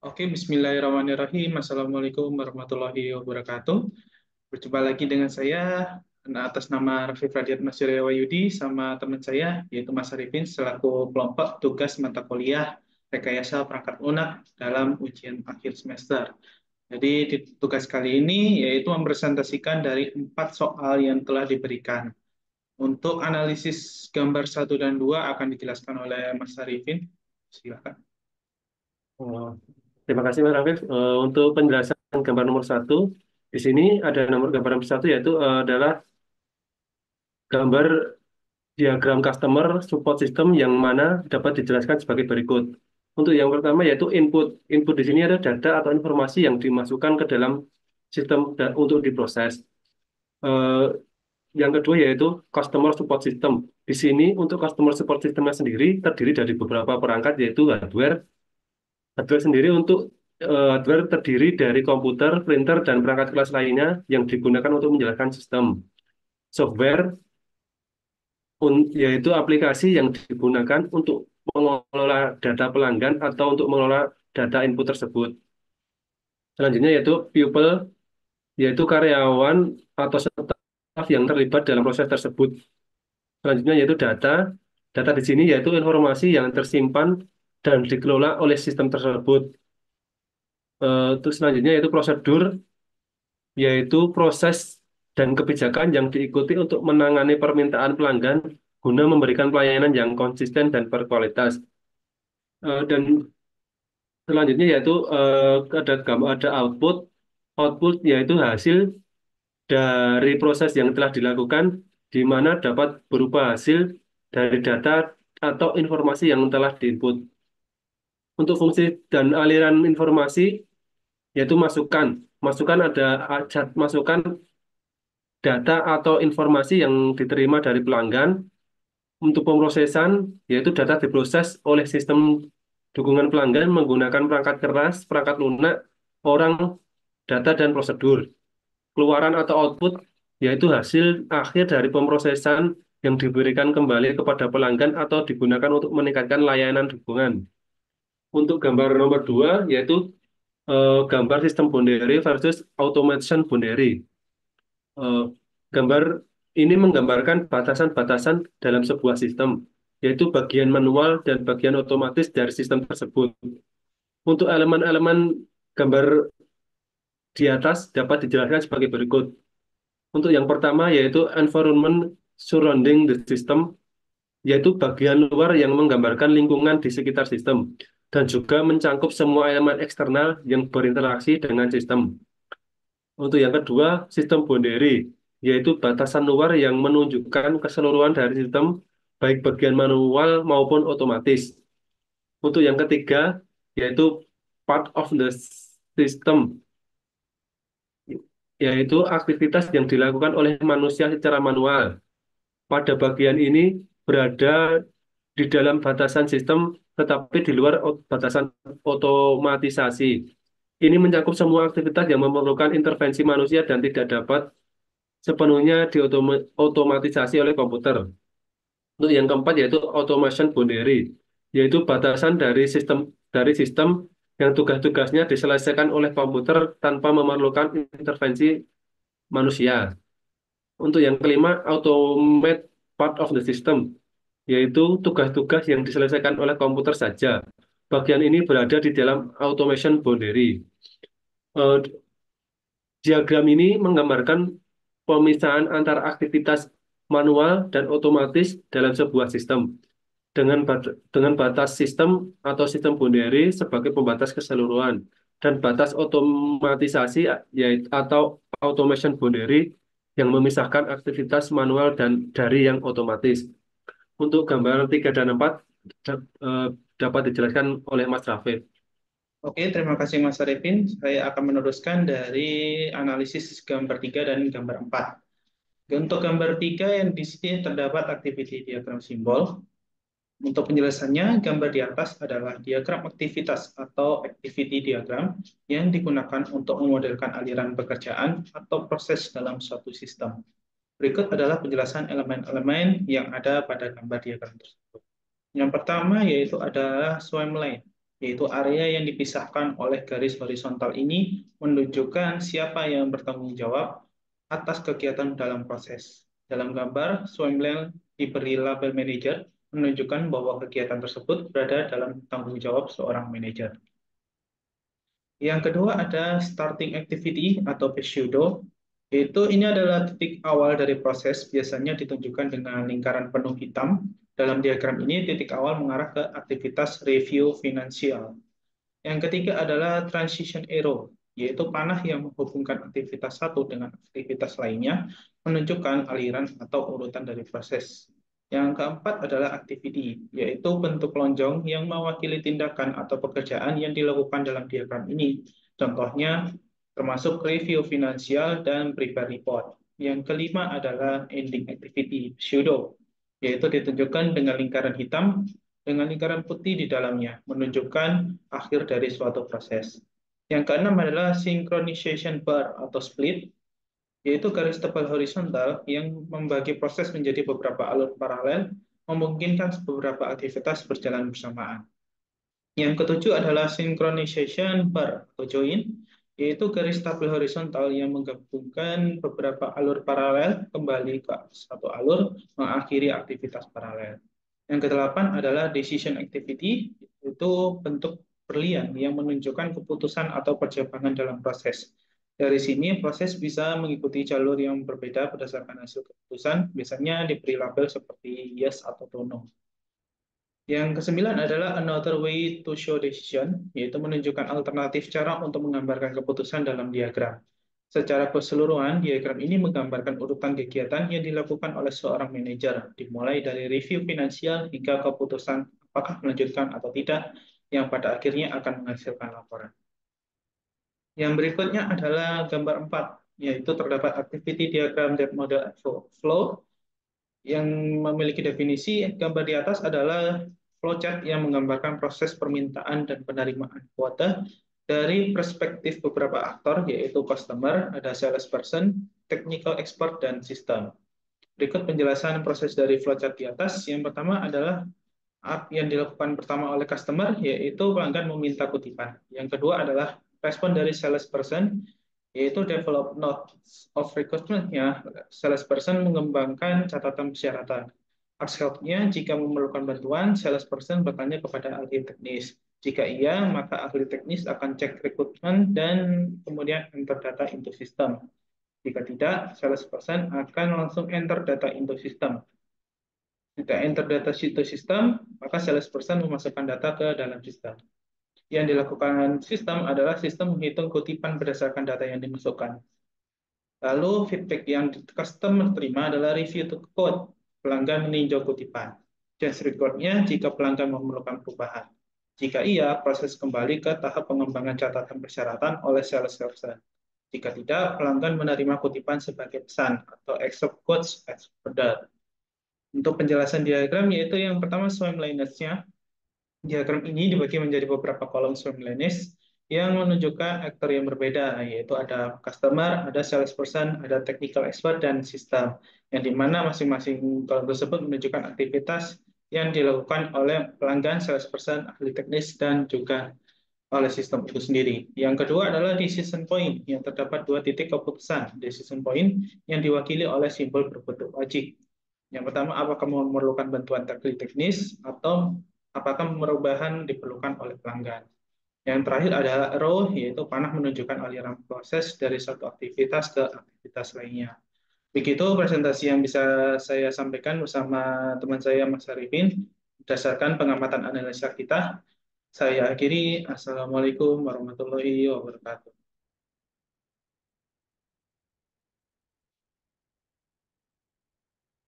Oke, Bismillahirrahmanirrahim. Assalamualaikum warahmatullahi wabarakatuh. Berjumpa lagi dengan saya atas nama Raffi Radiat Mas Surya Wayudi sama teman saya yaitu Mas Arifin selaku kelompok tugas mata kuliah rekayasa perangkat lunak dalam ujian akhir semester. Jadi di tugas kali ini yaitu mempresentasikan dari 4 soal yang telah diberikan. Untuk analisis gambar 1 dan 2 akan dijelaskan oleh Mas Arifin. Silakan. Oh, terima kasih Mas Afif. Untuk penjelasan gambar nomor satu, di sini ada gambar nomor satu yaitu adalah gambar diagram customer support system yang mana dapat dijelaskan sebagai berikut. Untuk yang pertama yaitu input. Input di sini ada data atau informasi yang dimasukkan ke dalam sistem untuk diproses. Eh, yang kedua yaitu customer support system. Di sini untuk customer support systemnya sendiri terdiri dari beberapa perangkat yaitu hardware. Hardware sendiri untuk hardware terdiri dari komputer, printer, dan perangkat kelas lainnya yang digunakan untuk menjalankan sistem. Software yaitu aplikasi yang digunakan untuk mengelola data pelanggan atau untuk mengelola data input tersebut. Selanjutnya yaitu people, yaitu karyawan atau staf yang terlibat dalam proses tersebut. Selanjutnya yaitu data. Data di sini yaitu informasi yang tersimpan dan dikelola oleh sistem tersebut. Terus selanjutnya yaitu prosedur, yaitu proses dan kebijakan yang diikuti untuk menangani permintaan pelanggan guna memberikan pelayanan yang konsisten dan berkualitas. Dan selanjutnya yaitu ada output. Output yaitu hasil dari proses yang telah dilakukan, di mana dapat berupa hasil dari data atau informasi yang telah diinput. Untuk fungsi dan aliran informasi yaitu masukan. Masukan data atau informasi yang diterima dari pelanggan. Untuk pemrosesan, yaitu data diproses oleh sistem dukungan pelanggan menggunakan perangkat keras, perangkat lunak, orang, data, dan prosedur. Keluaran atau output, yaitu hasil akhir dari pemrosesan yang diberikan kembali kepada pelanggan atau digunakan untuk meningkatkan layanan dukungan. Untuk gambar nomor dua, yaitu gambar sistem boundary versus automation boundary. Eh, Gambar ini menggambarkan batasan-batasan dalam sebuah sistem, yaitu bagian manual dan bagian otomatis dari sistem tersebut. Untuk elemen-elemen gambar di atas dapat dijelaskan sebagai berikut. Untuk yang pertama yaitu environment surrounding the system, yaitu bagian luar yang menggambarkan lingkungan di sekitar sistem, dan juga mencangkup semua elemen eksternal yang berinteraksi dengan sistem. Untuk yang kedua, sistem boundary, yaitu batasan luar yang menunjukkan keseluruhan dari sistem, baik bagian manual maupun otomatis. Untuk yang ketiga, yaitu part of the system, yaitu aktivitas yang dilakukan oleh manusia secara manual. Pada bagian ini berada di dalam batasan sistem, tetapi di luar batasan otomatisasi. Ini mencakup semua aktivitas yang memerlukan intervensi manusia dan tidak dapat sepenuhnya diotomatisasi oleh komputer. Untuk yang keempat yaitu automation boundary, yaitu batasan dari sistem yang tugas-tugasnya diselesaikan oleh komputer tanpa memerlukan intervensi manusia. Untuk yang kelima, automate part of the system, yaitu tugas-tugas yang diselesaikan oleh komputer saja. Bagian ini berada di dalam automation boundary. Eh, Diagram ini menggambarkan pemisahan antara aktivitas manual dan otomatis dalam sebuah sistem dengan batas sistem atau sistem boundary sebagai pembatas keseluruhan dan batas otomatisasi yaitu atau automation boundary yang memisahkan aktivitas manual dan dari yang otomatis. Untuk gambar 3 dan 4 dapat dijelaskan oleh Mas Rafif. Oke, terima kasih Mas Arifin. Saya akan meneruskan dari analisis gambar 3 dan gambar 4. Untuk gambar 3 yang di sini terdapat activity diagram simbol. Untuk penjelasannya, gambar di atas adalah diagram aktivitas atau activity diagram yang digunakan untuk memodelkan aliran pekerjaan atau proses dalam suatu sistem. Berikut adalah penjelasan elemen-elemen yang ada pada gambar diagram tersebut. Yang pertama yaitu adalah swim lane. yaitu area yang dipisahkan oleh garis horizontal ini menunjukkan siapa yang bertanggung jawab atas kegiatan dalam proses. Dalam gambar, swim lane diberi label manager, menunjukkan bahwa kegiatan tersebut berada dalam tanggung jawab seorang manajer. Yang kedua ada starting activity atau pseudo, yaitu ini adalah titik awal dari proses, biasanya ditunjukkan dengan lingkaran penuh hitam. Dalam diagram ini, titik awal mengarah ke aktivitas review finansial. Yang ketiga adalah transition arrow, yaitu panah yang menghubungkan aktivitas satu dengan aktivitas lainnya, menunjukkan aliran atau urutan dari proses. Yang keempat adalah activity, yaitu bentuk lonjong yang mewakili tindakan atau pekerjaan yang dilakukan dalam diagram ini. Contohnya, termasuk review finansial dan prepare report. Yang kelima adalah ending activity, pseudo, yaitu ditunjukkan dengan lingkaran hitam dengan lingkaran putih di dalamnya, menunjukkan akhir dari suatu proses. Yang keenam adalah synchronization bar atau split, yaitu garis tebal horizontal yang membagi proses menjadi beberapa alur paralel, memungkinkan beberapa aktivitas berjalan bersamaan. Yang ketujuh adalah synchronization bar atau join, yaitu garis tabel horizontal yang menggabungkan beberapa alur paralel kembali ke satu alur, mengakhiri aktivitas paralel. Yang kedelapan adalah decision activity, itu bentuk berlian yang menunjukkan keputusan atau perjalangan dalam proses. Dari sini, proses bisa mengikuti jalur yang berbeda berdasarkan hasil keputusan, biasanya diberi label seperti yes atau no. Yang kesembilan adalah another way to show decision, yaitu menunjukkan alternatif cara untuk menggambarkan keputusan dalam diagram. Secara keseluruhan, diagram ini menggambarkan urutan kegiatan yang dilakukan oleh seorang manajer, dimulai dari review finansial hingga keputusan apakah melanjutkan atau tidak, yang pada akhirnya akan menghasilkan laporan. Yang berikutnya adalah gambar 4, yaitu terdapat activity diagram that model flow, yang memiliki definisi. Gambar di atas adalah flowchart yang menggambarkan proses permintaan dan penerimaan kuota dari perspektif beberapa aktor, yaitu customer, ada salesperson, technical expert, dan sistem. Berikut penjelasan proses dari flowchart di atas. Yang pertama adalah yang dilakukan pertama oleh customer, yaitu pelanggan meminta kutipan. Yang kedua adalah respon dari salesperson, yaitu develop notes of request-nya. Salesperson mengembangkan catatan persyaratan. Ask help-nya, jika memerlukan bantuan, salesperson bertanya kepada ahli teknis. Jika iya, maka ahli teknis akan cek rekrutmen dan kemudian enter data into system. Jika tidak, salesperson akan langsung enter data into system. Jika enter data into system, maka salesperson memasukkan data ke dalam sistem. Yang dilakukan sistem adalah sistem menghitung kutipan berdasarkan data yang dimasukkan. Lalu feedback yang customer terima adalah review to code. Pelanggan meninjau kutipan. Change record-nya jika pelanggan memerlukan perubahan. Jika iya, proses kembali ke tahap pengembangan catatan persyaratan oleh salesperson. Jika tidak, pelanggan menerima kutipan sebagai pesan atau accept codes as ordered. Untuk penjelasan diagram, yaitu yang pertama swim lineage-nya. Diagram ini dibagi menjadi beberapa kolom swimlanes yang menunjukkan aktor yang berbeda, yaitu ada customer, ada salesperson, ada technical expert, dan sistem, yang dimana masing-masing kolom tersebut menunjukkan aktivitas yang dilakukan oleh pelanggan, salesperson, ahli teknis, dan juga oleh sistem itu sendiri. Yang kedua adalah decision point, yang terdapat dua titik keputusan. Decision point yang diwakili oleh simbol berbentuk wajib. Yang pertama, apakah memerlukan bantuan teknis atau apakah perubahan diperlukan oleh pelanggan. Yang terakhir adalah arrow, yaitu panah menunjukkan aliran proses dari satu aktivitas ke aktivitas lainnya. Begitu presentasi yang bisa saya sampaikan bersama teman saya Mas Arifin berdasarkan pengamatan analisa kita. Saya akhiri. Assalamualaikum warahmatullahi wabarakatuh.